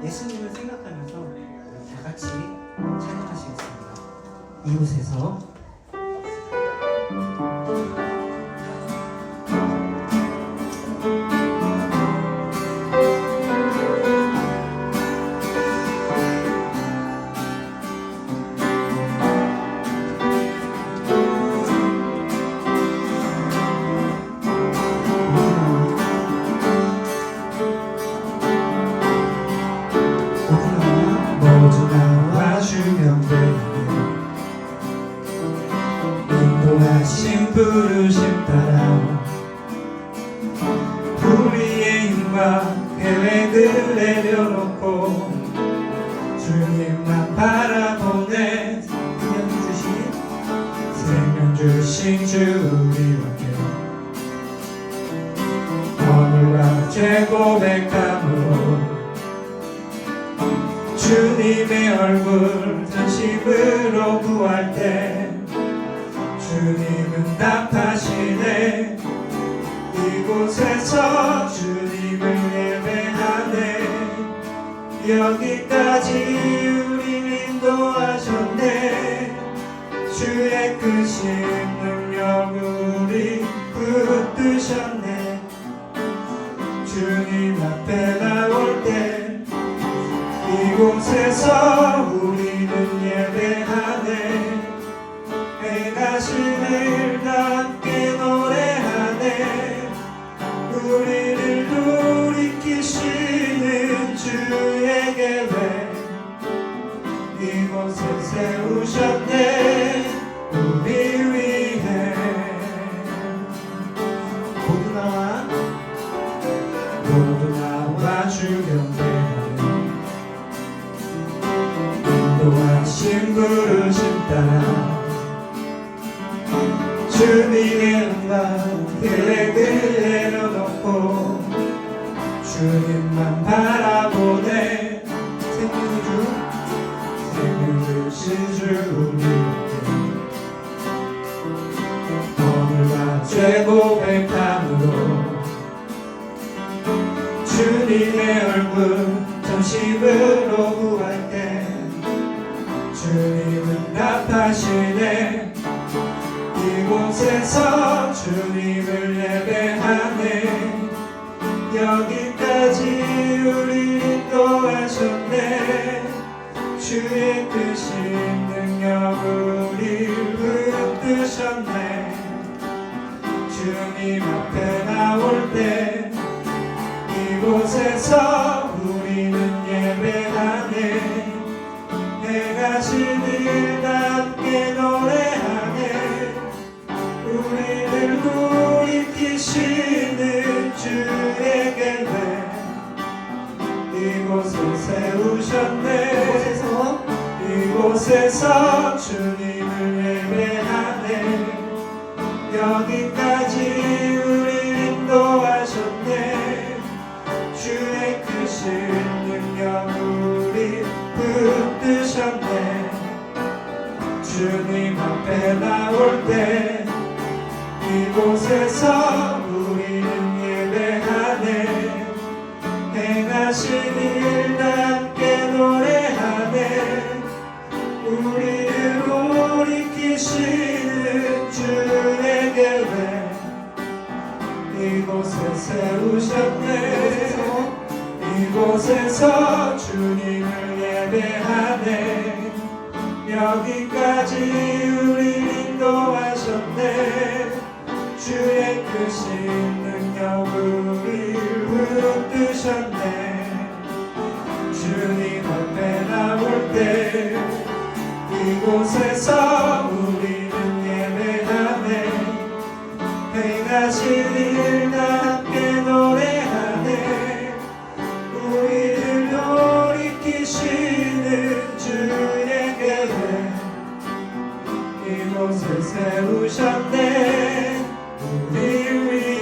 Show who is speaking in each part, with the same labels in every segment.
Speaker 1: 예수님을 생각하면서 다 같이 찬양하시겠습니다. 이곳에서
Speaker 2: 모두 나와주면 돼. 인도하신 부르심 따라 우리의 힘과 계획을 내려놓고 주님만 바라보네. 생명 주신 주 우리와 오늘과 죄 고백함으로 주님의 얼굴 전심으로 구할 때 주님은 답하시네. 이곳에서 주님을 예배하네. 여기까지 우리 인도하셨네. 주의 크신 능력 우리 붙드셨네. 주님 앞에 나올 때 이곳에서 우리는 예배하네. 행하시는 함께 노래하네. 우리를 돌이키시는 주의 계획 이곳에 세우셨네. 우리 위해 모두 나와 주경배하네. 인도하신 부르심 따라 주님의 음악 계획을 내려놓고 주님만 바라보네. 생명 주신 주 우리에게 오늘과 죄 고백함으로 주님의 얼굴 전심으로 구할 때 주님은 답하시네. 이곳에서 주님을 예배하네. 여기까지 우리 인도하셨네. 주의 크신 능력 우리 붙드셨네. 주님 앞에 나올 때 이곳에서 우리는 예배하네. 행하신 일 함께 노래하네. 우리를 돌이키시는 주의 계획 이곳을 세우셨네. 이곳에서 주님을 예배하네. 여기까지 우리 인도하셨네. 주의 크신 능력 우리 붙드셨네. 주님 앞에 나올 때 이곳에서 우리는 예배하네. 행하신 일 함께 노래하네. 우리를 돌이키시는 주의 계획 이곳에 세우셨네. 이곳에서 주님을 예배하네. 여기까지 우리 인도하셨네. 주의 크신 능력 우리 붙드셨네. 주님 앞에 나올 때 이곳에서 우리는 예배하네. 행하신 일 함께 노래하네. 우리를 돌이키시는 주의 계획 이곳을 세우셨네. 우리 위해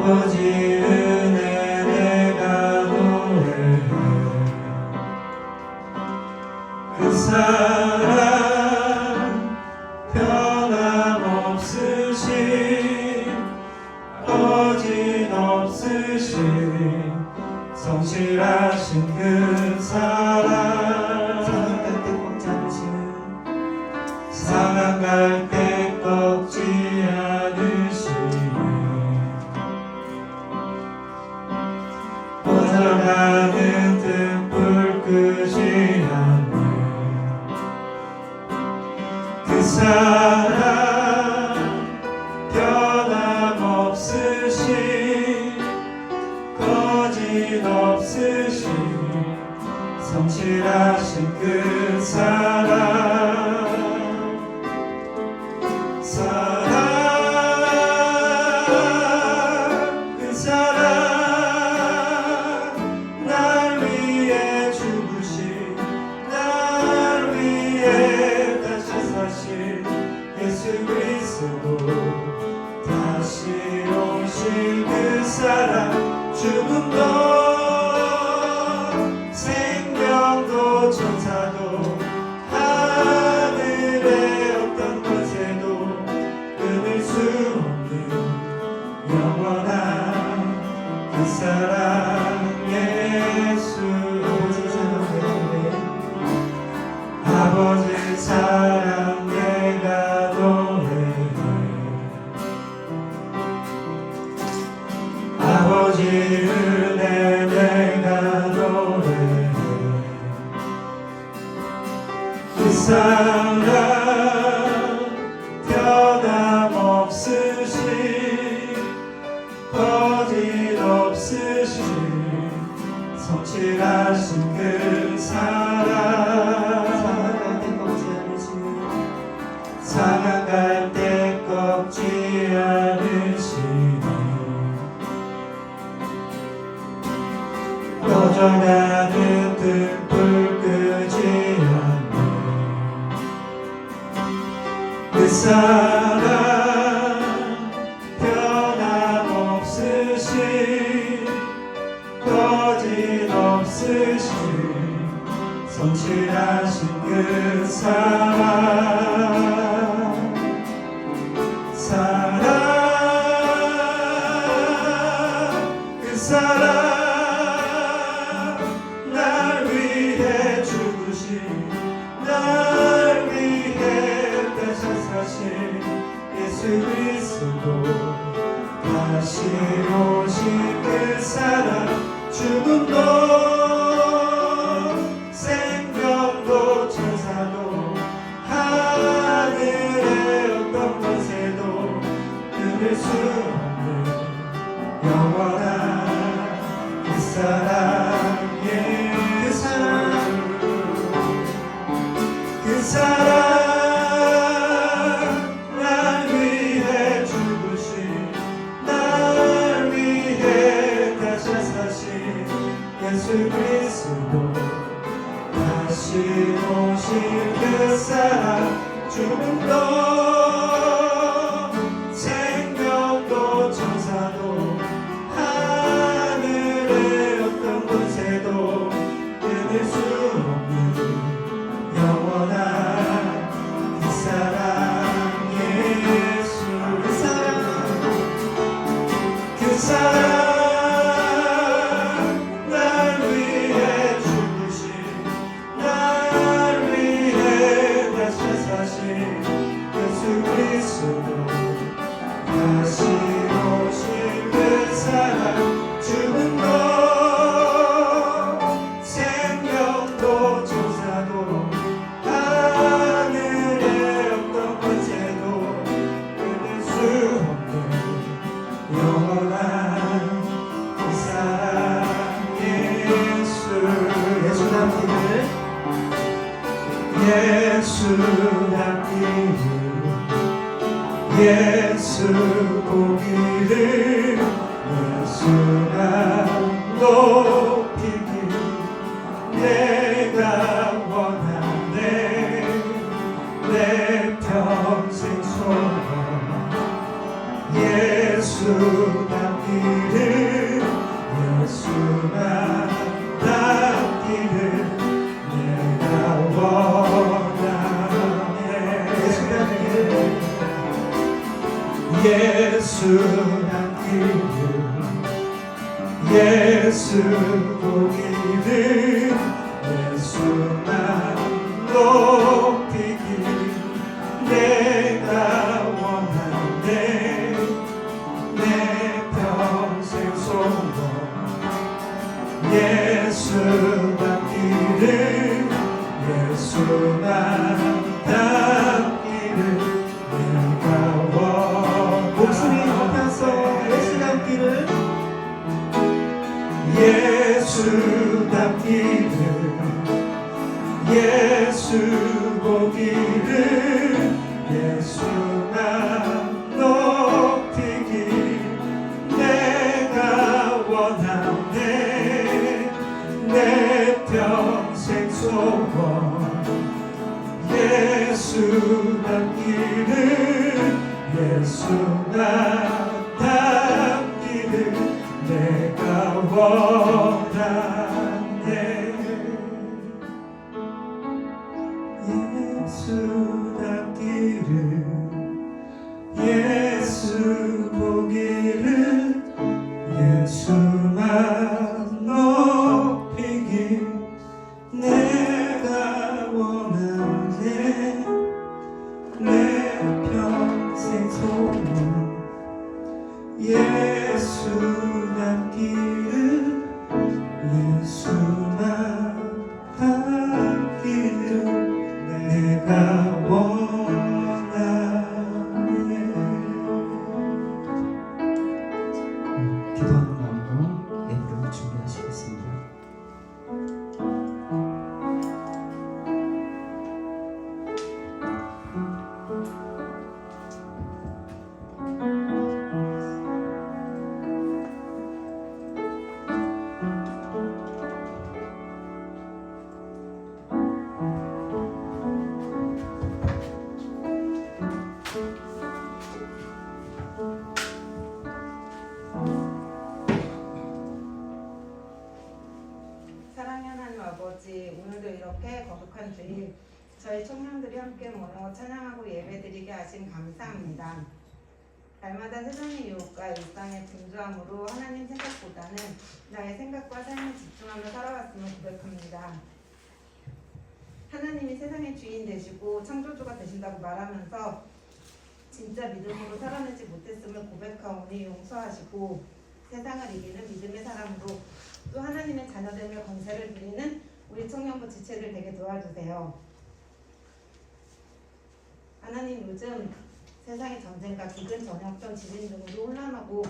Speaker 2: 아버지 은혜 내가 노래해 그 사랑 변함없으신 거짓없으신 성실하신 그 사랑 상한 갈 때 꺾지 않으시네 꺼져가는 등불 끄지 않네 그 사랑 변함없으신 거짓없으신 성실하신 그 사랑 그 사랑 날 위해 죽으신 날 위해 다시 사신 예수 그리스도 다시 오신 그 사랑 죽음도 생명도 천사도 하늘의 어떤 권세도 끊을 수 없는 영원한 그 사랑 예수 아버지 사랑 내가 노래해 아버지 은혜 내가 노래해 그 사랑 변함없으신 거짓없으신 성실하신 그 사랑 상한 갈 때 꺾지 않으시니 꺼져가는 등불 끄지 않네 그 사랑 변함없으신 거짓없으신 성실하신 그 사랑 그 사랑 날 위해 죽으신 날 위해 다시 사신 예수 그리스도 다시 오신 그 사랑 죽음도 생명도 천사도 하늘의 어떤 권세도 끊을 수 없는 영원한 그 사랑 그 사랑 날 위해 죽으신 날 위해 다시 사신 예수 그리스도 다시 오신 그 사랑 죽음도 생명도 천사도 하늘의 어떤 권세도 끊을 수 없는 영원한 그 사랑 예수 그 사랑 날 위해 죽으신 날 위해 다시 사신 예수 그리스도 다시 오신 그 사랑 죽음도 생명도 천사도 하늘의 어떤 권세도 끊을 수 없는 영원한 그 사랑 예수 예수답기를 예수 보기 닿기를 예수만 닿기를 내가 원하네. 예수 닿기를 예수 보기를 예수만 높이길 내가 원하네. 내 평생 소원 예수 닿기를 예수만 닿기를 내가 원하네.
Speaker 1: 목소리 높여서 예수 닮기를
Speaker 2: 예수 닮기를 예수 보기를 예수만 높이길 내가 원하네. 내 평생 소원 예수 닮기를 예수만 닮기를 내가 원하네. 예수 닮기를 예수 보기를 예수만 높이길 내가 원하네. 내 평생 소원 예수 닮기를 예수만 닮기를 내가 원하네.
Speaker 1: 기도하는 마음으로 예배를 준비하시겠습니다.
Speaker 3: 사랑의 하나님 아버지, 오늘도 이렇게 거룩한 주일 저희 청년들이 함께 모여 찬양하고 예배드리게 하신 감사합니다. 날마다 세상의 유혹과 일상의 분주함으로 하나님 생각보다는 나의 생각과 삶에 집중하며 살아왔음을 고백합니다. 하나님이 세상의 주인 되시고 창조주가 되신다고 말하면서 진짜 믿음으로 살아내지 못했음을 고백하오니 용서하시고 세상을 이기는 믿음의 사람으로 또 하나님의 자녀됨의 권세를 누리는 우리 청년부 지체들 되게 도와주세요. 하나님, 요즘 세상의 전쟁과 기근, 전염병, 지진 등으로 혼란하고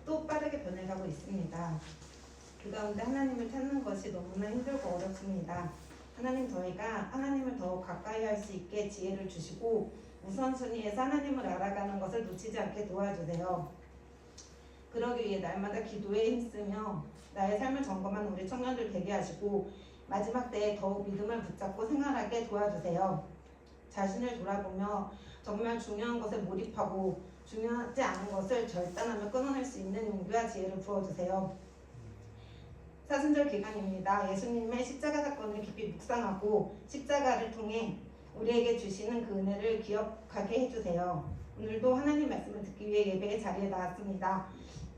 Speaker 3: 또 빠르게 변해가고 있습니다. 그 가운데 하나님을 찾는 것이 너무나 힘들고 어렵습니다. 하나님, 저희가 하나님을 더 가까이 할 수 있게 지혜를 주시고 우선순위에서 하나님을 알아가는 것을 놓치지 않게 도와주세요. 그러기 위해 날마다 기도에 힘쓰며 나의 삶을 점검하는 우리 청년들 되게 하시고 마지막 때에 더욱 믿음을 붙잡고 생활하게 도와주세요. 자신을 돌아보며 정말 중요한 것에 몰입하고 중요하지 않은 것을 절단하며 끊어낼 수 있는 용기와 지혜를 부어주세요. 사순절 기간입니다. 예수님의 십자가 사건을 깊이 묵상하고 십자가를 통해 우리에게 주시는 그 은혜를 기억하게 해주세요. 오늘도 하나님 말씀을 듣기 위해 예배의 자리에 나왔습니다.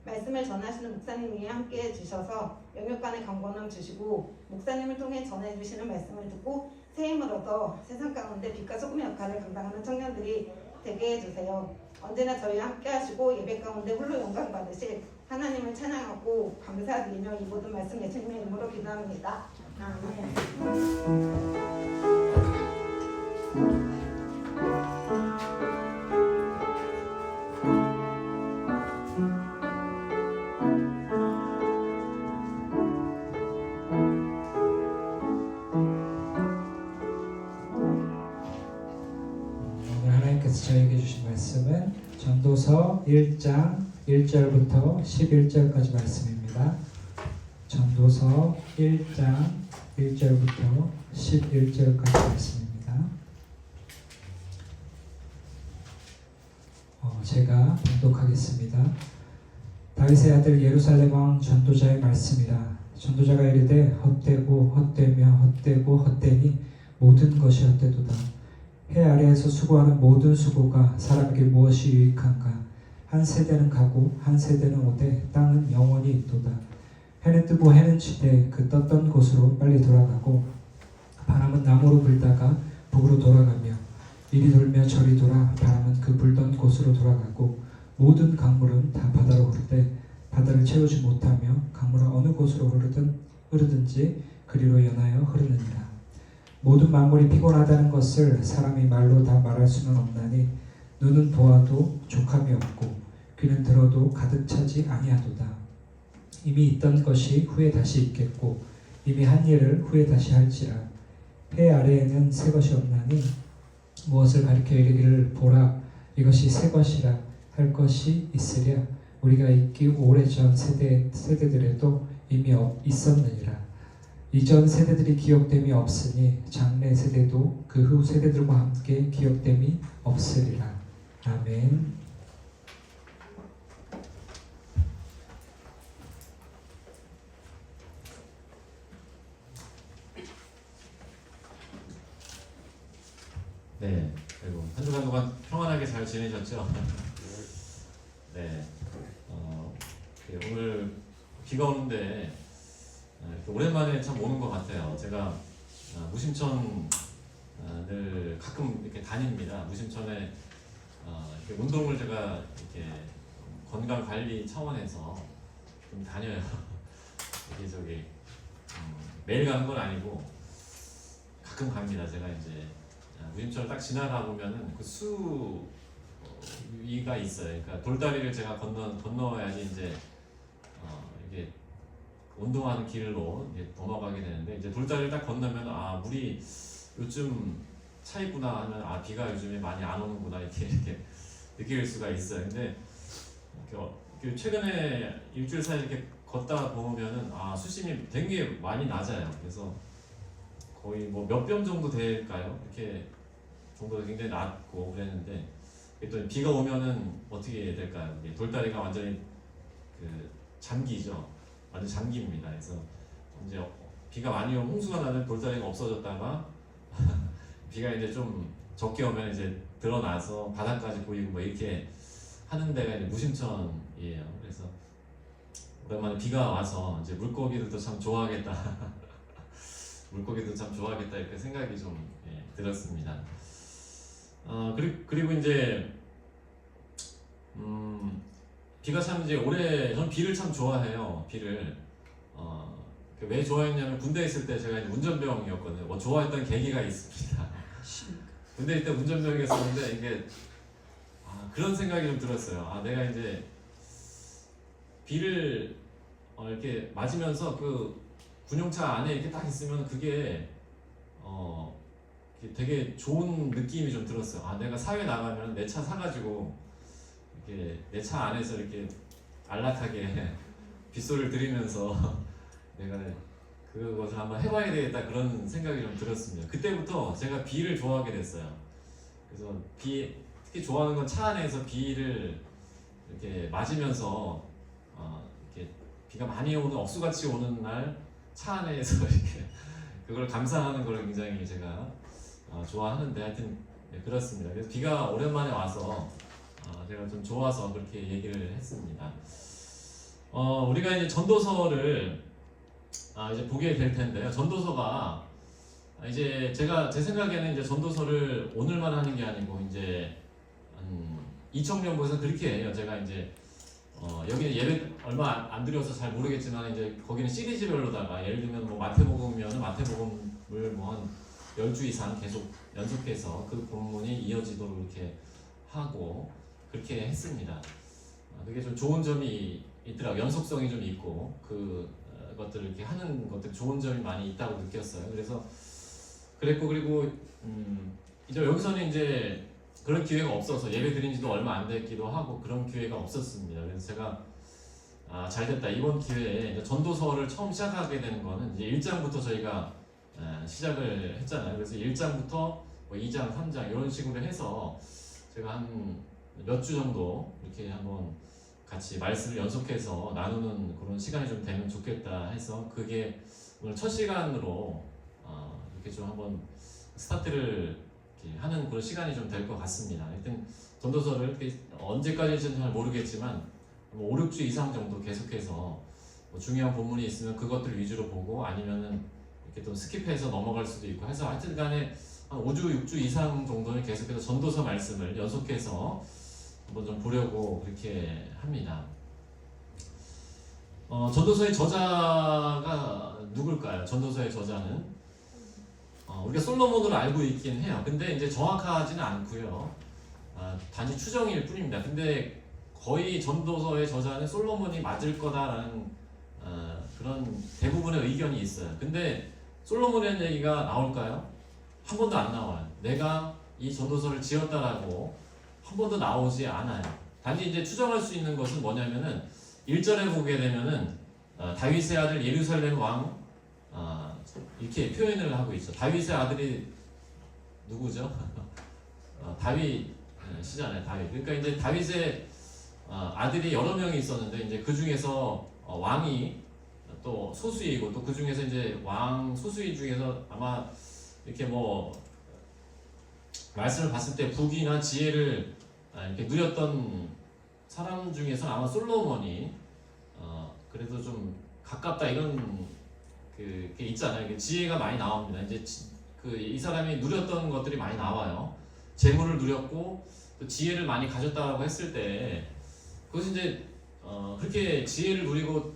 Speaker 3: 말씀을 전하시는 목사님이 함께 해주셔서 영육간의 강건함 주시고 목사님을 통해 전해주시는 말씀을 듣고 새힘을 얻어 세상 가운데 빛과 소금의 역할을 감당하는 청년들이 되게 해주세요. 언제나 저희와 함께 하시고 예배 가운데 홀로 영광 받으실 하나님을 찬양하고 감사드리며 이 모든 말씀 예수님의 이름으로 기도합니다. 아멘.
Speaker 4: 저에게 주신 말씀은 전도서 1장 1절부터 11절까지 말씀입니다. 전도서 1장 1절부터 11절까지 말씀입니다. 제가 봉독하겠습니다. 다윗의 아들 예루살렘 왕 전도자의 말씀이라. 전도자가 이르되 헛되고 헛되며 헛되고 헛되니 모든 것이 헛되도다. 해 아래에서 수고하는 모든 수고가 사람에게 무엇이 유익한가? 한 세대는 가고 한 세대는 오되 땅은 영원히 있도다. 해는 뜨고 해는 지되 그 떴던 곳으로 빨리 돌아가고 바람은 남으로 불다가 북으로 돌아가며 이리 돌며 저리 돌아 바람은 그 불던 곳으로 돌아가고 모든 강물은 다 바다로 흐르되 바다를 채우지 못하며 강물은 어느 곳으로 흐르든지 그리로 연하여 흐르느니라. 모든 만물이 피곤하다는 것을 사람이 말로 다 말할 수는 없나니 눈은 보아도 족함이 없고 귀는 들어도 가득 차지 아니하도다. 이미 있던 것이 후에 다시 있겠고 이미 한 일을 후에 다시 할지라. 해 아래에는 새 것이 없나니 무엇을 가리켜 이르기를 보라 이것이 새 것이라 할 것이 있으랴. 우리가 있기 오래전 세대들에도 이미 있었느니라. 이전 세대들이 기억됨이 없으니 장래 세대도 그 후 세대들과 함께 기억됨이 없으리라. 아멘.
Speaker 5: 네, 그리고 한 주간 동안 평안하게 잘 지내셨죠? 네, 오늘 비가 오는데 이렇게 오랜만에 참 오는 것 같아요. 제가 무심천을 가끔 이렇게 다닙니다. 무심천에 이렇게 운동을 제가 이렇게 건강 관리 차원에서 좀 다녀요. 이게 매일 가는 건 아니고 가끔 갑니다. 제가 이제 무심천을 딱 지나가 보면은 그 수위가 있어요. 그러니까 돌다리를 제가 건너야지 이제 이게 운동하는 길로 이제 넘어가게 되는데 이제 돌다리를 딱 건너면 아 물이 요즘 차 있구나 하면 비가 요즘에 많이 안 오는구나 이렇게 느낄 수가 있어요. 근데 이렇게 최근에 일주일 사이 이렇게 걷다 보면은 수심이 되게 많이 낮아요. 그래서 거의 뭐 몇 뼘 정도 될까요? 이렇게 정도가 굉장히 낮고 그랬는데 또 비가 오면은 어떻게 될까요? 돌다리가 완전히 잠기죠. 완전 잠깁니다. 그래서 이제 비가 많이 오면 홍수가 나면 돌다리가 없어졌다가 비가 이제 좀 적게 오면 이제 드러나서 바닥까지 보이고 뭐 이렇게 하는 데가 이제 무심천이에요. 그래서 오랜만에 비가 와서 이제 물고기들도 참 좋아하겠다. 물고기도 참 좋아하겠다 이렇게 생각이 좀 들었습니다. 그리고 이제 비가 참 이제 저는 비를 참 좋아해요. 비를 왜 좋아했냐면 군대에 있을 때 제가 이제 운전병이었거든요. 좋아했던 계기가 있습니다. 군대 있을 때 운전병이었었는데 이게 그런 생각이 좀 들었어요. 내가 이제 비를 이렇게 맞으면서 그 군용차 안에 이렇게 딱 있으면 그게 되게 좋은 느낌이 좀 들었어요. 내가 사회 나가면 내 차 사가지고 이렇게 내 차 안에서 이렇게 안락하게 빗소리를 들으면서 내가 그것을 한번 해봐야 되겠다 그런 생각이 좀 들었습니다. 그때부터 제가 비를 좋아하게 됐어요. 그래서 특히 좋아하는 건 차 안에서 비를 이렇게 맞으면서 이렇게 비가 많이 오는 억수같이 오는 날 차 안에서 이렇게 그걸 감상하는 걸 굉장히 제가 좋아하는데 하여튼 그렇습니다. 그래서 비가 오랜만에 와서 제가 좀 좋아서 그렇게 얘기를 했습니다. 우리가 이제 전도서를 이제 보게 될 텐데요. 전도서가 이제 제 생각에는 이제 전도서를 오늘만 하는 게 아니고 이제 이청년부에서 그렇게 해요. 제가 이제 여기는 예배 얼마 안 드려서 잘 모르겠지만 이제 거기는 시리즈별로다가 예를 들면 뭐 마태복음이면 마태복음을 뭐 한 10주 이상 계속 연속해서 그 본문이 이어지도록 이렇게 하고 그렇게 했습니다. 그게 좀 좋은 점이 있더라고요. 연속성이 좀 있고 그것들을 이렇게 하는 것들 좋은 점이 많이 있다고 느꼈어요. 그래서 그랬고 그리고 이제 여기서는 이제 그런 기회가 없어서 예배 드린 지도 얼마 안 됐기도 하고 그런 기회가 없었습니다. 그래서 제가 잘됐다. 이번 기회에 이제 전도서를 처음 시작하게 되는 거는 이제 1장부터 저희가 시작을 했잖아요. 그래서 1장부터 뭐 2장, 3장 이런 식으로 해서 제가 한 몇 주 정도 이렇게 한번 같이 말씀을 연속해서 나누는 그런 시간이 좀 되면 좋겠다 해서 그게 오늘 첫 시간으로 이렇게 좀 한번 스타트를 이렇게 하는 그런 시간이 좀 될 것 같습니다. 하여튼 전도서를 언제까지인지는 잘 모르겠지만 5, 6주 이상 정도 계속해서 뭐 중요한 본문이 있으면 그것들 위주로 보고 아니면은 이렇게 또 스킵해서 넘어갈 수도 있고 해서 하여튼 간에 한 5주, 6주 이상 정도는 계속해서 전도서 말씀을 연속해서 한번 좀 보려고 그렇게 합니다. 전도서의 저자가 누굴까요? 전도서의 저자는 우리가 솔로몬으로 알고 있긴 해요. 근데 이제 정확하지는 않고요. 단지 추정일 뿐입니다. 근데 거의 전도서의 저자는 솔로몬이 맞을 거다라는 그런 대부분의 의견이 있어요. 근데 솔로몬이라는 얘기가 나올까요? 한 번도 안 나와요. 내가 이 전도서를 지었다라고 한 번도 나오지 않아요. 단지 이제 추정할 수 있는 것은 뭐냐면은 1절에 보게 되면은 다윗의 아들 예루살렘 왕 이렇게 표현을 하고 있죠. 다윗의 아들이 누구죠? 다윗이잖아요. 다윗. 그러니까 이제 다윗의 아들이 여러 명이 있었는데 이제 그 중에서 왕이 또 소수이고 또 그 중에서 이제 왕 소수이 중에서 아마 이렇게 뭐 말씀을 봤을 때 부귀나 지혜를 이렇게 누렸던 사람 중에서 아마 솔로몬이 그래도 좀 가깝다 이런 게 있잖아요. 지혜가 많이 나옵니다. 이제 이 사람이 누렸던 것들이 많이 나와요. 재물을 누렸고 또 지혜를 많이 가졌다고 했을 때 그것이 이제 그렇게 지혜를 누리고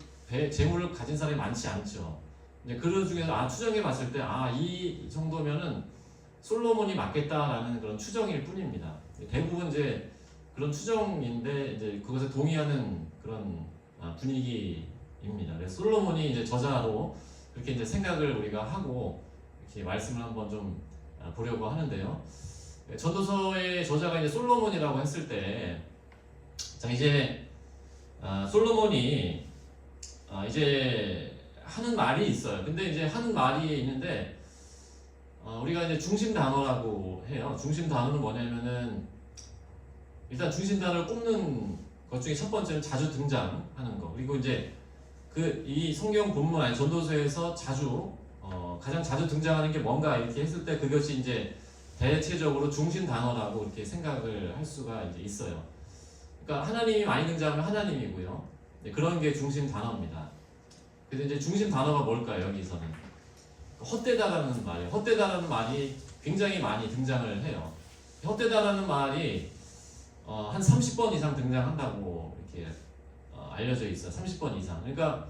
Speaker 5: 재물을 가진 사람이 많지 않죠. 이제 그런 중에서 추정해 봤을 때 이 정도면은 솔로몬이 맞겠다라는 그런 추정일 뿐입니다. 대부분 이제 그런 추정인데 이제 그것에 동의하는 그런 분위기입니다. 그래서 솔로몬이 이제 저자로 그렇게 이제 생각을 우리가 하고 이렇게 말씀을 한번 좀 보려고 하는데요. 전도서의 저자가 이제 솔로몬이라고 했을 때, 자 이제 솔로몬이 이제 하는 말이 있어요. 근데 이제 하는 말이 있는데 우리가 이제 중심 단어라고 해요. 중심 단어는 뭐냐면은 일단 중심 단어를 꼽는 것 중에 첫 번째는 자주 등장하는 거. 그리고 이제 이 성경 본문 아니 전도서에서 가장 자주 등장하는 게 뭔가 이렇게 했을 때 그것이 이제 대체적으로 중심 단어라고 이렇게 생각을 할 수가 이제 있어요. 그러니까 하나님이 많이 등장하면 하나님이고요. 그런 게 중심 단어입니다. 그래서 이제 중심 단어가 뭘까요? 여기서는 헛되다라는 말이에요. 헛되다라는 말이 굉장히 많이 등장을 해요. 헛되다라는 말이 한 30번 이상 등장한다고 이렇게 알려져 있어요. 30번 이상. 그러니까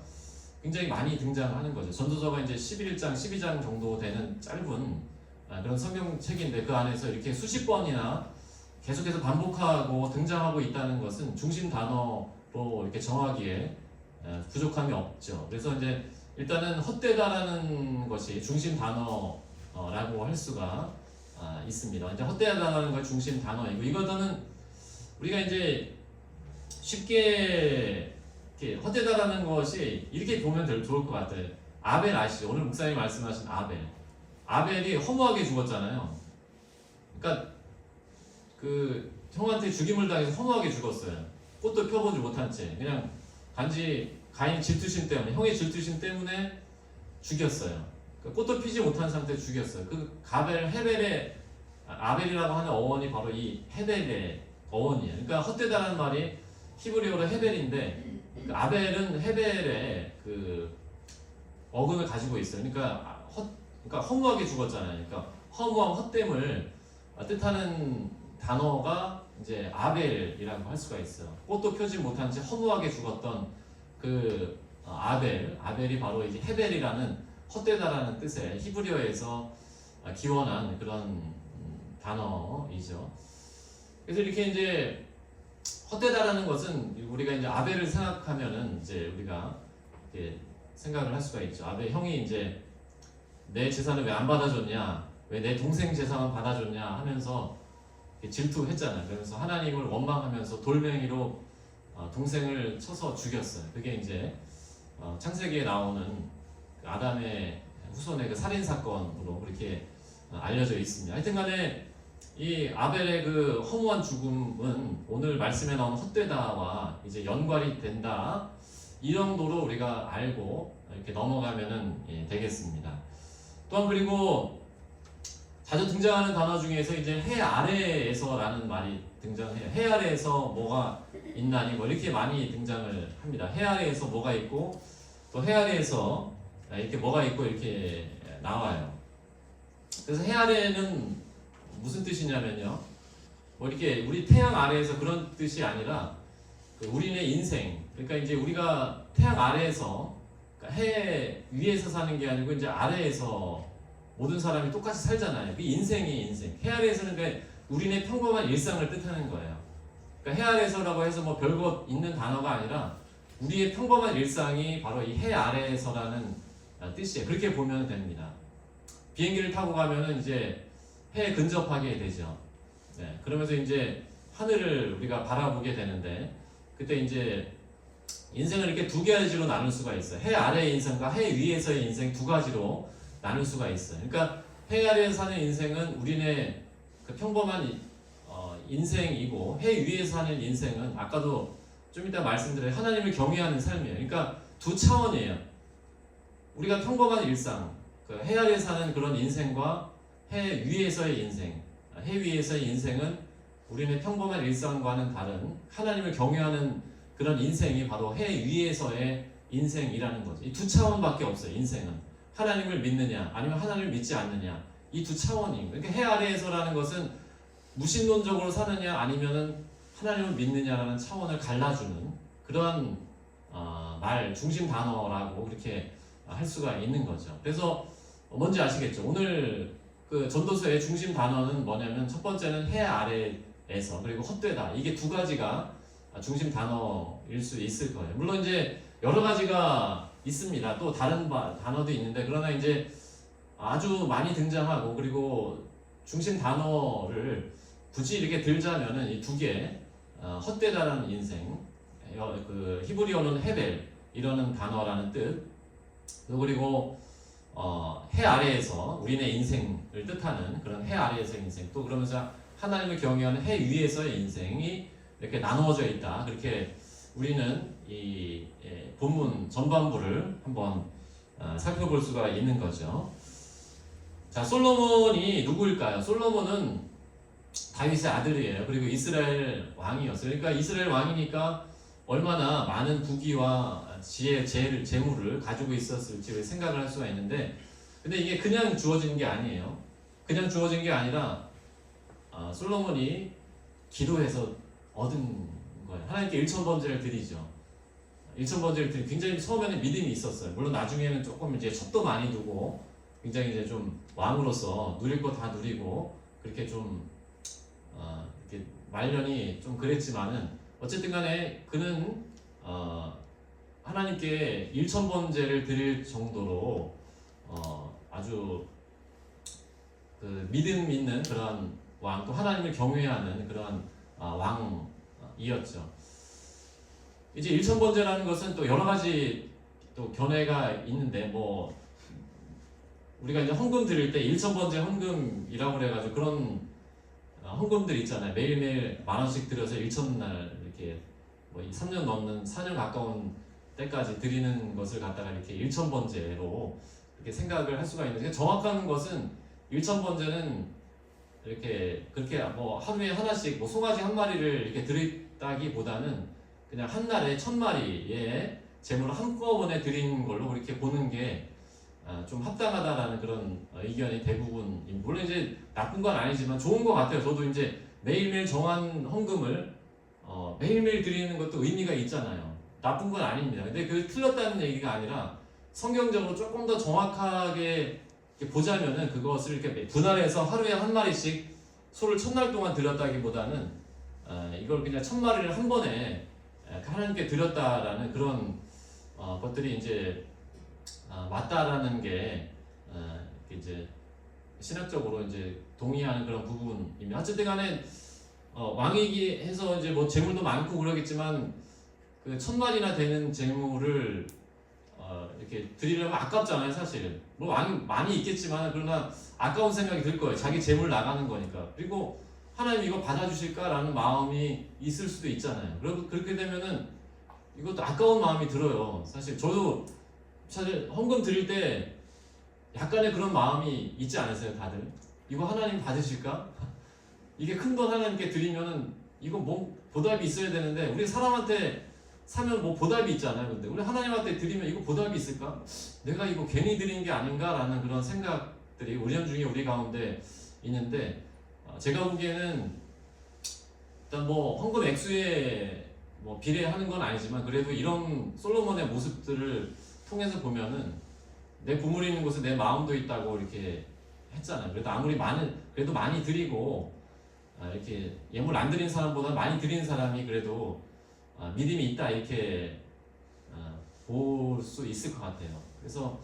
Speaker 5: 굉장히 많이 등장하는 거죠. 전도서가 이제 11장, 12장 정도 되는 짧은 그런 성경책인데 그 안에서 이렇게 수십 번이나 계속해서 반복하고 등장하고 있다는 것은 중심 단어로 이렇게 정하기에 부족함이 없죠. 그래서 이제 일단은 헛되다라는 것이 중심 단어라고 할 수가 있습니다. 이제 헛되다라는 것 중심 단어이고 이거는 우리가 이제 쉽게 이렇게 헛되다라는 것이 이렇게 보면 좋을 것 같아요. 아벨 아시죠? 오늘 목사님이 말씀하신 아벨이 허무하게 죽었잖아요. 그러니까 그 형한테 죽임을 당해서 허무하게 죽었어요. 꽃도 펴보지 못한 채 그냥 단지 가인 질투심 때문에 형의 질투심 때문에 죽였어요. 그러니까 꽃도 피지 못한 상태에 죽였어요. 그 헤벨의 아벨이라고 하는 어원이 바로 이 헤벨의 어원이에요. 그러니까 헛되다라는 말이 히브리어로 헤벨인데 그 아벨은 헤벨의 그 어근을 가지고 있어요. 그러니까 허무하게 죽었잖아요. 그러니까 허무함, 헛됨을 뜻하는 단어가 이제 아벨이라고 할 수가 있어요. 꽃도 펴지 못한 채 허무하게 죽었던 그 아벨이 바로 이제 헤벨이라는 헛되다라는 뜻의 히브리어에서 기원한 그런 단어이죠. 그래서 이렇게 이제 헛되다라는 것은 우리가 이제 아벨을 생각하면은 이제 우리가 이렇게 생각을 할 수가 있죠. 아벨 형이 이제 내 재산을 왜 안 받아줬냐, 왜 내 동생 재산만 받아줬냐 하면서 질투했잖아요. 그러면서 하나님을 원망하면서 돌멩이로 동생을 쳐서 죽였어요. 그게 이제 창세기에 나오는 그 아담의 후손의 그 살인 사건으로 그렇게 알려져 있습니다. 하여튼간에 이 아벨의 그 허무한 죽음은 오늘 말씀에 나온 헛되다와 이제 연관이 된다. 이 정도로 우리가 알고 이렇게 넘어가면은 되겠습니다. 또한 그리고 자주 등장하는 단어 중에서 이제 해 아래에서라는 말이 등장해요. 해 아래에서 뭐가 있나니 뭐 이렇게 많이 등장을 합니다. 해 아래에서 뭐가 있고 또 해 아래에서 이렇게 뭐가 있고 이렇게 나와요. 그래서 해 아래는 무슨 뜻이냐면요. 뭐 이렇게 우리 태양 아래에서 그런 뜻이 아니라 그 우리네 인생, 그러니까 이제 우리가 태양 아래에서 그러니까 해 위에서 사는 게 아니고 이제 아래에서 모든 사람이 똑같이 살잖아요. 그 인생이 인생. 해 아래에서는 그러니까 우리네 평범한 일상을 뜻하는 거예요. 그러니까 해 아래에서라고 해서 뭐 별것 있는 단어가 아니라 우리의 평범한 일상이 바로 이 해 아래에서라는 뜻이에요. 그렇게 보면 됩니다. 비행기를 타고 가면은 이제 해에 근접하게 되죠. 네, 그러면서 이제 하늘을 우리가 바라보게 되는데 그때 이제 인생을 이렇게 두 가지로 나눌 수가 있어요. 해 아래의 인생과 해 위에서의 인생 두 가지로 나눌 수가 있어요. 그러니까 해 아래에서 사는 인생은 우리네 그 평범한 인생이고 해 위에서 사는 인생은 아까도 좀 이따 말씀드릴 하나님을 경외하는 삶이에요. 그러니까 두 차원이에요. 우리가 평범한 일상, 그 해 아래 사는 그런 인생과 해 위에서의 인생, 해 위에서의 인생은 우리는 평범한 일상과는 다른 하나님을 경외하는 그런 인생이 바로 해 위에서의 인생이라는 거죠. 이 두 차원밖에 없어요. 인생은 하나님을 믿느냐 아니면 하나님을 믿지 않느냐 이 두 차원이에요. 그러니까 해 아래에서라는 것은 무신론적으로 사느냐 아니면은 하나님을 믿느냐라는 차원을 갈라주는 그러한 말 중심 단어라고 그렇게 할 수가 있는 거죠. 그래서 뭔지 아시겠죠? 오늘 그 전도서의 중심 단어는 뭐냐면 첫 번째는 해 아래에서 그리고 헛되다 이게 두 가지가 중심 단어일 수 있을 거예요. 물론 이제 여러 가지가 있습니다. 또 다른 단어도 있는데 그러나 이제 아주 많이 등장하고 그리고 중심 단어를 굳이 이렇게 들자면은 이 두 개 헛되다라는 인생, 그 히브리어는 헤벨 이라는 단어라는 뜻, 그리고 해 아래에서 우리네 인생을 뜻하는 그런 해 아래에서의 인생, 또 그러면서 하나님을 경외하는 해 위에서의 인생이 이렇게 나누어져 있다. 그렇게 우리는 이 본문 전반부를 한번 살펴볼 수가 있는 거죠. 자, 솔로몬이 누구일까요? 솔로몬은 다윗의 아들이에요. 그리고 이스라엘 왕이었어요. 그러니까 이스라엘 왕이니까 얼마나 많은 부귀와 재물을 가지고 있었을지 생각을 할 수가 있는데, 근데 이게 그냥 주어진 게 아니에요. 그냥 주어진 게 아니라 솔로몬이 기도해서 얻은 거예요. 하나님께 일천번제를 드리죠. 일천번제를 드리고 굉장히 처음에는 믿음이 있었어요. 물론 나중에는 조금 이제 첩도 많이 두고 굉장히 이제 좀 왕으로서 누릴 거 다 누리고 그렇게 좀 이렇게 말년이 좀 그랬지만은 어쨌든 간에 그는 하나님께 일천번제를 드릴 정도로 아주 그 믿음 있는 그런 왕, 또 하나님을 경외하는 그런 왕이었죠. 이제 일천번제라는 것은 또 여러 가지 또 견해가 있는데, 뭐 우리가 이제 헌금 드릴 때 일천번제 헌금이라고 그래가지고 그런 헌금들 있잖아요. 매일매일 10,000원씩 들여서 일천날 이렇게 뭐 3년 넘는 4년 가까운 때까지 드리는 것을 갖다가 이렇게 일천번제로 이렇게 생각을 할 수가 있는데, 정확한 것은 일천번제는 이렇게 그렇게 뭐 하루에 하나씩 뭐 송아지 한 마리를 이렇게 드렸다기보다는 그냥 한 날에 1,000마리의 제물을 한꺼번에 드린 걸로 그렇게 보는 게 좀 합당하다라는 그런 의견이 대부분. 물론 이제 나쁜 건 아니지만 좋은 것 같아요. 저도 이제 매일매일 정한 헌금을 매일매일 드리는 것도 의미가 있잖아요. 나쁜 건 아닙니다. 근데 그게 틀렸다는 얘기가 아니라 성경적으로 조금 더 정확하게 이렇게 보자면은 그것을 이렇게 분할해서 하루에 한 마리씩 소를 1,000날 동안 드렸다기보다는 이걸 그냥 1,000마리를 한 번에 하나님께 드렸다라는 그런 것들이 이제 맞다라는 게 이제 신학적으로 이제 동의하는 그런 부분입니다. 어쨌든 간에 왕이기 해서 이제 뭐 재물도 많고 그러겠지만 그 1,000마리나 되는 재물을 이렇게 드리려면 아깝잖아요, 사실. 뭐 왕이 많이 있겠지만 그러나 아까운 생각이 들 거예요. 자기 재물 나가는 거니까. 그리고 하나님 이거 받아주실까라는 마음이 있을 수도 있잖아요. 그렇게 되면은 이것도 아까운 마음이 들어요. 사실 저도 사실 헌금 드릴 때 약간의 그런 마음이 있지 않으세요, 다들? 이거 하나님 받으실까? 이게 큰 돈 하나님께 드리면은 이거 뭐 보답이 있어야 되는데 우리 사람한테 사면 뭐 보답이 있잖아요. 근데 우리 하나님한테 드리면 이거 보답이 있을까? 내가 이거 괜히 드린 게 아닌가라는 그런 생각들이 우연중에 우리 가운데 있는데 제가 보기에는 일단 뭐 헌금 액수에 뭐 비례하는 건 아니지만 그래도 이런 솔로몬의 모습들을 통해서 보면은 내 보물이 있는 곳에 내 마음도 있다고 이렇게 했잖아요. 그래도 아무리 그래도 많이 드리고 이렇게 예물 안 드린 사람보다 많이 드린 사람이 그래도 믿음이 있다 이렇게 볼 수 있을 것 같아요. 그래서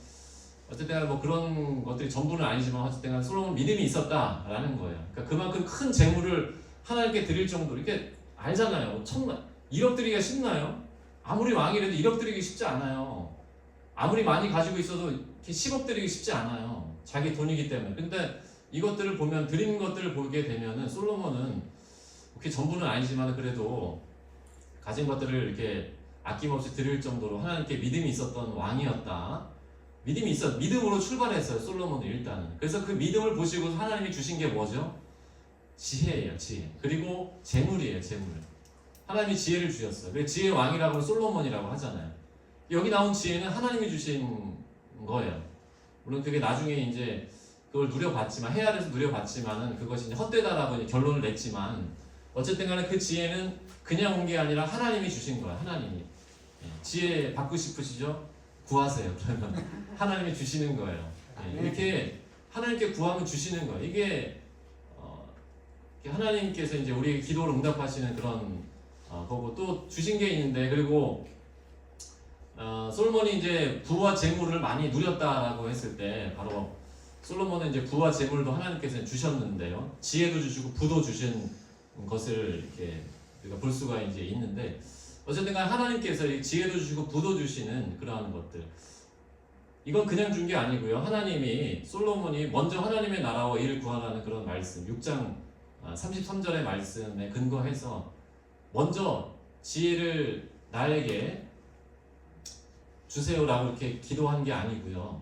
Speaker 5: 어쨌든 뭐 그런 것들이 전부는 아니지만 어쨌든 솔로몬 믿음이 있었다라는 거예요. 그러니까 그만큼 큰 재물을 하나님께 드릴 정도로 이렇게 알잖아요. 1억 드리기가 쉽나요? 아무리 왕이라도 1억 드리기 쉽지 않아요. 아무리 많이 가지고 있어도 이렇게 10억 드리기 쉽지 않아요. 자기 돈이기 때문에. 근데 이것들을 보면 드린 것들을 보게 되면은 솔로몬은 그게 전부는 아니지만 그래도 가진 것들을 이렇게 아낌없이 드릴 정도로 하나님께 믿음이 있었던 왕이었다. 믿음으로 출발했어요. 솔로몬은 일단은. 그래서 그 믿음을 보시고 하나님이 주신 게 뭐죠? 지혜예요, 지혜. 그리고 재물이에요, 재물. 하나님이 지혜를 주셨어요. 그래서 지혜의 왕이라고 솔로몬이라고 하잖아요. 여기 나온 지혜는 하나님이 주신 거예요. 물론 그게 나중에 이제 그걸 누려봤지만 헤아려서 누려봤지만은 그것이 이제 헛되다라고 이제 결론을 냈지만 어쨌든 간에 그 지혜는 그냥 온 게 아니라 하나님이 주신 거야. 하나님이. 지혜 받고 싶으시죠? 구하세요. 그러면 하나님이 주시는 거예요. 이렇게 하나님께 구하면 주시는 거예요. 이게 하나님께서 이제 우리의 기도를 응답하시는 그런 거고 또 주신 게 있는데 그리고 솔로몬이 이제 부와 재물을 많이 누렸다라고 했을 때 바로 솔로몬은 이제 부와 재물도 하나님께서 주셨는데요. 지혜도 주시고 부도 주신 것을 이렇게 우리가 볼 수가 이제 있는데 어쨌든 간 하나님께서 이 지혜도 주시고 부도 주시는 그러한 것들 이건 그냥 준 게 아니고요. 하나님이 솔로몬이 먼저 하나님의 나라와 이를 구하라는 그런 말씀 6장 33절의 말씀에 근거해서 먼저 지혜를 나에게 주세요라고 이렇게 기도한 게 아니고요.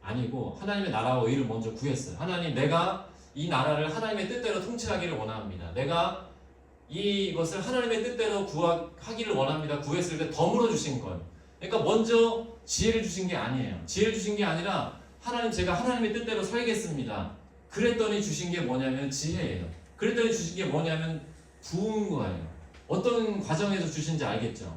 Speaker 5: 아니고 하나님의 나라와 의를 먼저 구했어요. 하나님 내가 이 나라를 하나님의 뜻대로 통치하기를 원합니다. 내가 이것을 하나님의 뜻대로 하기를 원합니다. 구했을 때 덤으로 주신 거예요. 그러니까 먼저 지혜를 주신 게 아니에요. 지혜를 주신 게 아니라 하나님 제가 하나님의 뜻대로 살겠습니다. 그랬더니 주신 게 뭐냐면 지혜예요. 그랬더니 주신 게 뭐냐면 부은 거예요. 어떤 과정에서 주신지 알겠죠?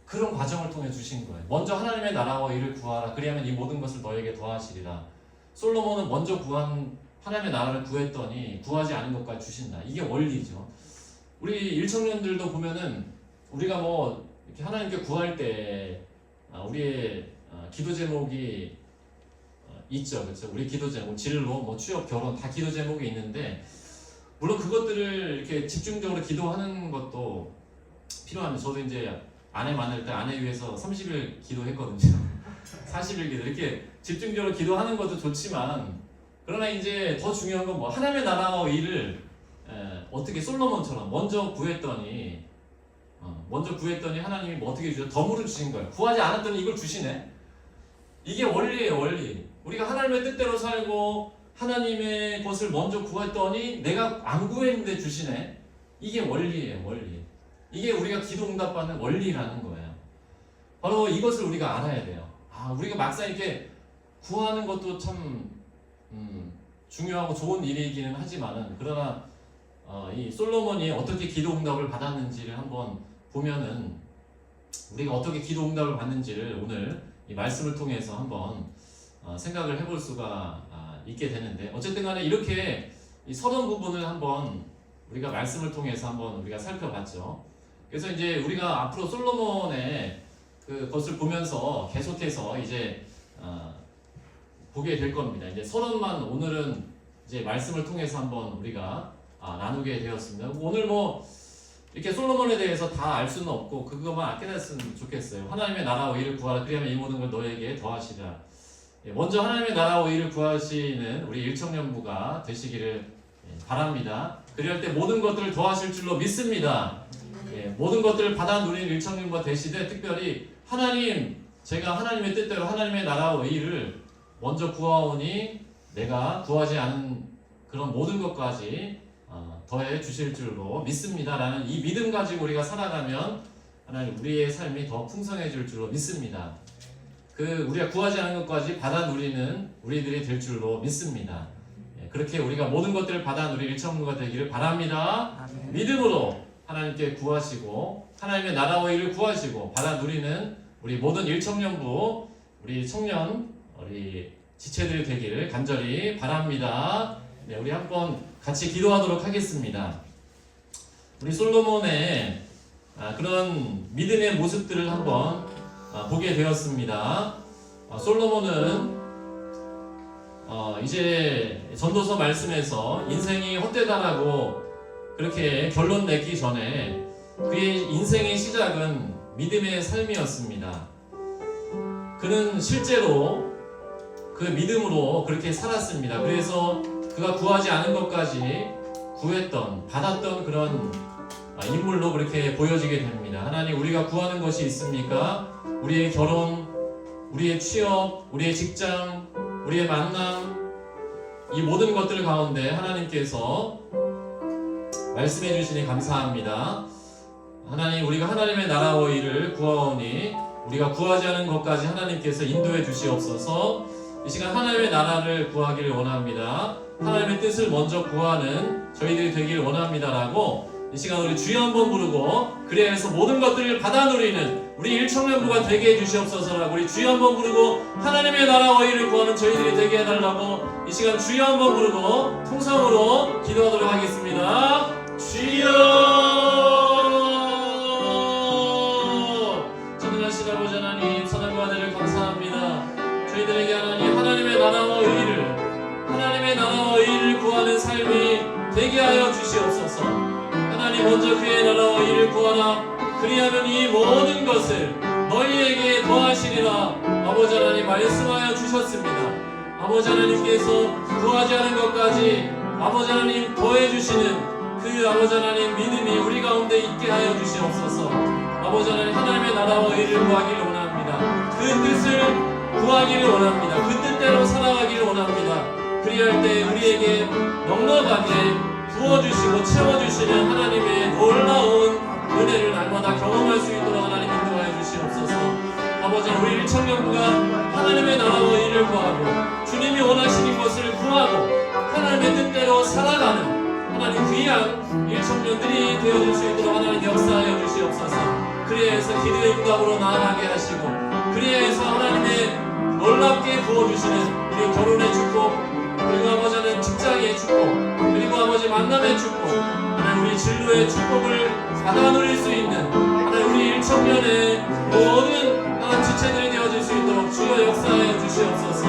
Speaker 5: 그런 과정을 통해 주신 거예요. 먼저 하나님의 나라와 이를 구하라. 그리하면 이 모든 것을 너에게 더하시리라. 솔로몬은 먼저 구한 하나님의 나라를 구했더니 구하지 않은 것까지 주신다. 이게 원리죠. 우리 일청년들도 보면은 우리가 뭐 이렇게 하나님께 구할 때 우리의 기도 제목이 있죠, 그렇죠? 우리 기도 제목, 진로, 뭐 취업, 결혼 다 기도 제목이 있는데 물론 그것들을 이렇게 집중적으로 기도하는 것도 필요합니다. 저도 이제 아내 만날 때 아내 위해서 30일 기도했거든요. 40일 기도 이렇게 집중적으로 기도하는 것도 좋지만 그러나 이제 더 중요한 건 뭐 하나님의 나라와 일을 어떻게 솔로몬처럼 먼저 구했더니 하나님이 뭐 어떻게 주죠? 덤으로 주신 거예요. 구하지 않았더니 이걸 주시네. 이게 원리예요, 원리. 우리가 하나님의 뜻대로 살고 하나님의 것을 먼저 구했더니 내가 안 구했는데 주시네. 이게 원리예요, 원리. 이게 우리가 기도 응답받는 원리라는 거예요. 바로 이것을 우리가 알아야 돼요. 우리가 막상 이렇게 구하는 것도 참 중요하고 좋은 일이기는 하지만은 그러나 이 솔로몬이 어떻게 기도 응답을 받았는지를 한번 보면은 우리가 어떻게 기도 응답을 받는지를 오늘 이 말씀을 통해서 한번 생각을 해볼 수가 있게 되는데 어쨌든 간에 이렇게 이 서론 부분을 한번 우리가 말씀을 통해서 한번 우리가 살펴봤죠. 그래서 이제 우리가 앞으로 솔로몬의 그것을 보면서 계속해서 이제 보게 될 겁니다. 이제 서론만 오늘은 이제 말씀을 통해서 한번 우리가 나누게 되었습니다. 오늘 뭐 이렇게 솔로몬에 대해서 다 알 수는 없고 그것만 깨달았으면 좋겠어요. 하나님의 나라와 의를 구하라. 그리하면 이 모든 걸 너에게 더하시라. 먼저 하나님의 나라와 의를 구하시는 우리 일청년부가 되시기를 바랍니다. 그럴 때 모든 것들을 더하실 줄로 믿습니다. 모든 것들을 받아 누린 일천명과 되시되 특별히 하나님, 제가 하나님의 뜻대로 하나님의 나라와 의를 먼저 구하오니 내가 구하지 않은 그런 모든 것까지 더해 주실 줄로 믿습니다 라는 이 믿음 가지고 우리가 살아가면 하나님 우리의 삶이 더 풍성해질 줄로 믿습니다. 우리가 구하지 않은 것까지 받아 누리는 우리들이 될 줄로 믿습니다. 그렇게 우리가 모든 것들을 받아 누릴 일천무가 되기를 바랍니다. 믿음으로 하나님께 구하시고 하나님의 나라와 의를 구하시고 받아 누리는 우리 모든 일청년부, 우리 청년, 우리 지체들이 되기를 간절히 바랍니다. 우리 한번 같이 기도하도록 하겠습니다. 우리 솔로몬의 그런 믿음의 모습들을 한번 보게 되었습니다. 솔로몬은 이제 전도서 말씀에서 인생이 헛되다라고 그렇게 결론 내기 전에 그의 인생의 시작은 믿음의 삶이었습니다. 그는 실제로 그 믿음으로 그렇게 살았습니다. 그래서 그가 구하지 않은 것까지 구했던, 받았던 그런 인물로 그렇게 보여지게 됩니다. 하나님, 우리가 구하는 것이 있습니까? 우리의 결혼, 우리의 취업, 우리의 직장, 우리의 만남, 이 모든 것들 가운데 하나님께서 말씀해 주시니 감사합니다. 하나님, 우리가 하나님의 나라와 의를 구하오니 우리가 구하지 않은 것까지 하나님께서 인도해 주시옵소서. 이 시간 하나님의 나라를 구하기를 원합니다. 하나님의 뜻을 먼저 구하는 저희들이 되기를 원합니다라고 이 시간 우리 주여 한번 부르고, 그래서 모든 것들을 받아 누리는 우리 일청년부가 되게 해주시옵소서라고 우리 주여 한번 부르고 하나님의 나라와 의를 구하는 저희들이 되게 해달라고 이 시간 주여 한번 부르고 통성으로 기도하도록 하겠습니다. 주여, 전능하신 아버지 하나님, 사랑과 은혜를 감사합니다. 저희들에게 하나님의 나라와 의를, 하나님의 나라와 의를 구하는 삶이 되게 하여 주시옵소서. 하나님, 먼저 그의 나라와 의를 구하라. 그리하면 이 모든 것을 너희에게 더하시리라. 아버지 하나님 말씀하여 주셨습니다. 아버지 하나님께서 구하지 않은 것까지 아버지 하나님 더해주시는 그 아버지 하나님 믿음이 우리 가운데 있게 하여 주시옵소서. 아버지 하나님의 나라와 의를 구하기를 원합니다. 그 뜻을 구하기를 원합니다. 그 뜻대로 살아가기를 원합니다. 그리할 때 우리에게 넉넉하게 부어주시고 채워주시는 하나님의 놀라운 은혜를 날마다 경험할 수 있도록 하나님 인도하여 주시옵소서. 아버지, 우리 일청년부가 하나님의 나라와 의를 구하고 주님이 원하시는 것을 구하고 하나님의 뜻대로 살아가는 하나님 귀한 일청년들이 되어줄 수 있도록 하나님 역사하여 주시옵소서. 그리해서 기도의 응답으로 나아가게 하시고, 그리해서 하나님의 놀랍게 부어주시는 우리 결혼의 축복, 그리고 아버지 하나님 직장의 축복, 그리고 아버지 만남의 축복, 하나님 우리 진로의 축복을 받아 누릴 수 있는 하나님 우리 일청년의 모든 하나님 지체들이 되어질 수 있도록 주여 역사하여 주시옵소서.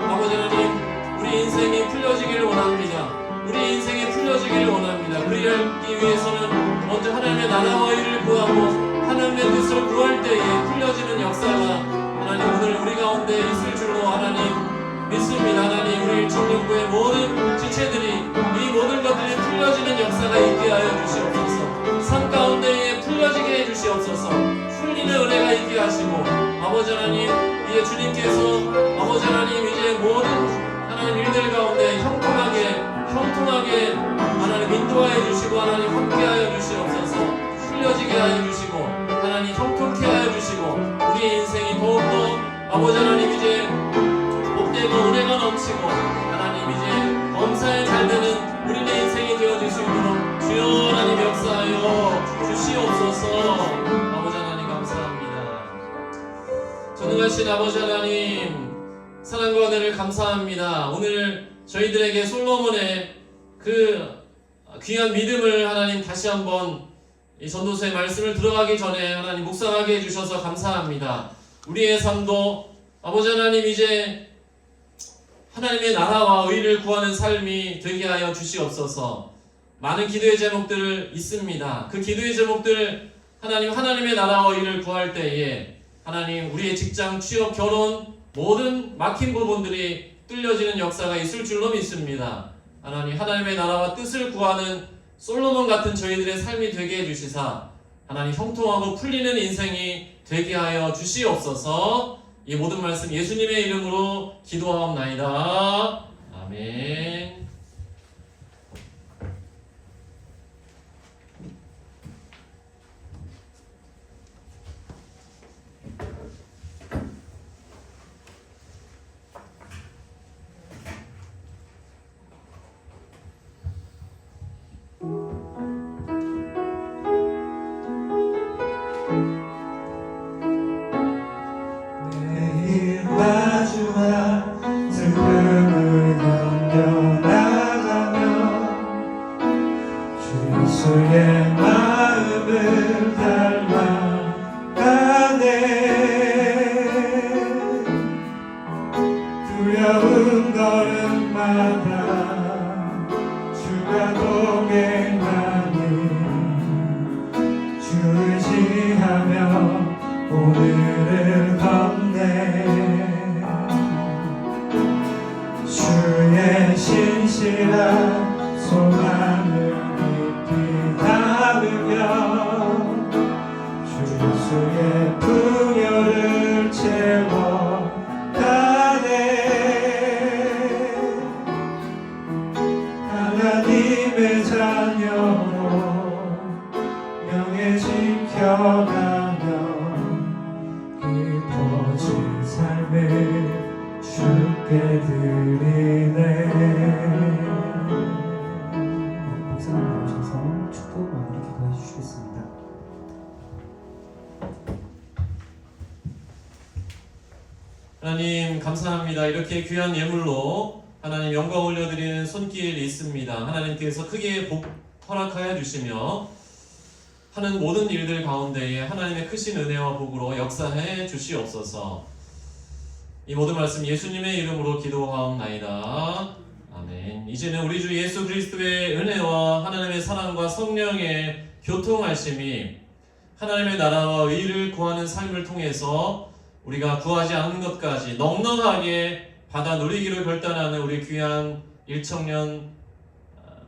Speaker 5: 아버지 하나님, 우리 인생이 풀려지기를 원합니다. 우리 인생이 풀려지기를 원합니다. 그리하기 위해서는 먼저 하나님의 나라와 의를 구하고 하나님의 뜻을 구할 때에 풀려지는 역사가 하나님 오늘 우리 가운데 있을 줄로 하나님 믿습니다. 하나님, 우리 일청년부의 모든 지체들이 이 모든 것들이 풀려지는 역사가 있게 하여 주시옵소서. 삶 가운데에 풀려지게 해주시옵소서. 풀리는 은혜가 있게 하시고, 아버지 하나님, 이제 주님께서 아버지 하나님 이제 모든 하나님 일들 가운데 형통하게 하나님 인도하여 주시고 하나님 함께하여 주시옵소서. 풀려지게 하여 주시고 하나님 형통케 하여 주시고, 우리 인생이 더욱더 아버지 하나님 이제 복되고 은혜가 넘치고 하나님 이제 범사에 잘되는 우리의 인생이 되어질 수 있도록 주여 하나님 역사하여 주시옵소서. 아버지 하나님 감사합니다. 전능하신 아버지 하나님, 사랑과 은혜를 감사합니다. 오늘 저희들에게 솔로몬의 그 귀한 믿음을 하나님 다시 한번 이 전도서의 말씀을 들어가기 전에 하나님 묵상하게 해주셔서 감사합니다. 우리의 삶도 아버지 하나님 이제 하나님의 나라와 의를 구하는 삶이 되게 하여 주시옵소서. 많은 기도의 제목들 있습니다. 그 기도의 제목들 하나님의 나라와 의를 구할 때에 하나님 우리의 직장, 취업, 결혼 모든 막힌 부분들이 뚫려지는 역사가 있을 줄로 믿습니다. 하나님의 나라와 뜻을 구하는 솔로몬 같은 저희들의 삶이 되게 해주시사 하나님 형통하고 풀리는 인생이 되게 하여 주시옵소서. 이 모든 말씀 예수님의 이름으로 기도하옵나이다. 아멘.
Speaker 2: 매일 마주한 슬픔을 견뎌나가며 주 예수의 마음을 닮아가네. 두려운 걸음마다 주가 동행하니 주를 지하며 오늘을 걷네. 주의 신실한 소망을 깊이 담으며 주 예수의 풍요를 채워가네. 하나님의 자녀로 명예 지켜가며 깊어진 삶을 주께 드리네.
Speaker 1: 목사님 나오셔서 축복 마무리 기도해 주시겠습니다.
Speaker 5: 하나님 감사합니다. 이렇게 귀한 예물로 하나님 영광 올려드리는 손길이 있습니다. 하나님께서 크게 복 허락하여 주시며 하는 모든 일들 가운데에 하나님의 크신 은혜와 복으로 역사해 주시옵소서. 이 모든 말씀 예수님의 이름으로 기도하옵나이다. 아멘. 이제는 우리 주 예수 그리스도의 은혜와 하나님의 사랑과 성령의 교통하심이 하나님의 나라와 의를 구하는 삶을 통해서 우리가 구하지 않은 것까지 넉넉하게 받아 누리기를 결단하는 우리 귀한 일청년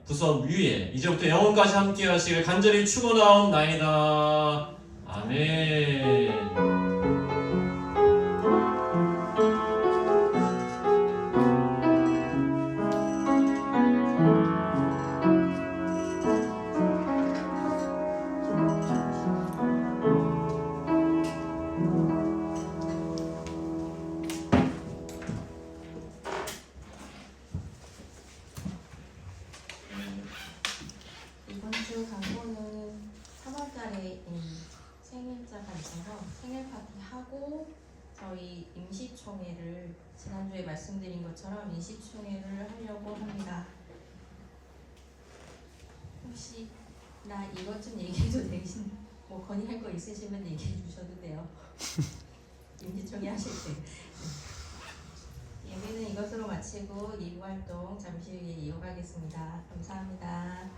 Speaker 5: 부서 위에 이제부터 영원까지 함께 하시길 간절히 축원하옵나이다. 아멘.
Speaker 6: 이번 주 광고는 3월달에 생일자가 있어서 생일 파티 하고 저희 임시총회를 지난주에 말씀드린 것처럼 임시총회를 하려고 합니다. 혹시 나 이것 좀 얘기해도 되신 뭐 건의할 거 있으시면 얘기해 주셔도 돼요. 임시총회 하실 때. 예배는 이것으로 마치고 2부 활동 잠시 후에 이어가겠습니다. 감사합니다.